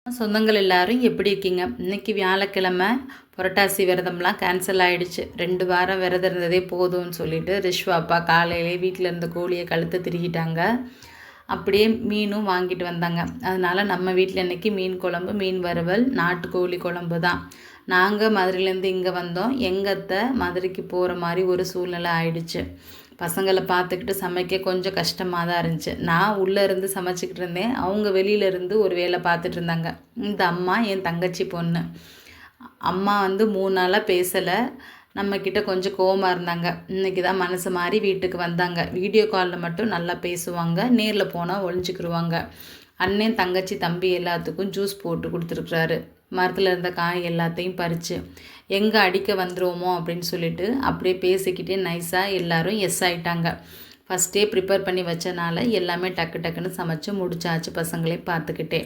சொந்தங்கள் எல்லாரும் எப்படி இருக்கீங்க? இன்னைக்கு வியாழக்கிழமை புரட்டாசி விரதம்லாம் கேன்சல் ஆகிடுச்சு. 2 வாரம் விரதம் இருந்ததே போதும்னு சொல்லிட்டு ரிஷ்வா அப்பா காலையிலே வீட்டில் இருந்த கோழியை கழுத்து திருகிட்டாங்க. அப்படியே மீனும் வாங்கிட்டு வந்தாங்க. அதனால் நம்ம வீட்டில் இன்றைக்கி மீன் குழம்பு, மீன் வறுவல், நாட்டுக்கோழி குழம்பு தான். நாங்கள் மதுரையிலேருந்து இங்கே வந்தோம். எங்கள் அத்தை மதுரைக்கு போகிற மாதிரி ஒரு சூழ்நிலை ஆயிடுச்சு. பசங்களை பார்த்துக்கிட்டு சமைக்க கொஞ்சம் கஷ்டமாக தான் இருந்துச்சு. நான் உள்ளே இருந்து சமைச்சிக்கிட்டு இருந்தேன். அவங்க வெளியில இருந்து ஒரு வேலை பார்த்துட்டு இருந்தாங்க. இந்த அம்மா என் தங்கச்சி பொண்ணு. அம்மா 3 நாளாக பேசலை. நம்மக்கிட்ட கொஞ்சம் கோவமாக இருந்தாங்க. இன்றைக்கி தான் மனசு மாறி வீட்டுக்கு வந்தாங்க. வீடியோ காலில் மட்டும் நல்லா பேசுவாங்க. நேரில் போனால் ஒழிஞ்சிக்கிருவாங்க. அண்ணன் தங்கச்சி தம்பி எல்லாத்துக்கும் ஜூஸ் போட்டு கொடுத்துருக்குறாரு. மரத்தில் இருந்த காய் எல்லாத்தையும் பறித்து எங்கே அடிக்க வந்துடுவோமோ அப்படின்னு சொல்லிட்டு அப்படியே பேசிக்கிட்டே நைஸாக எல்லோரும் எஸ் ஆகிட்டாங்க. ஃபஸ்ட்டே ப்ரிப்பேர் பண்ணி வச்சனால எல்லாமே டக்கு டக்குன்னு சமைச்சு முடிச்சாச்சு பசங்களே பார்த்துக்கிட்டே.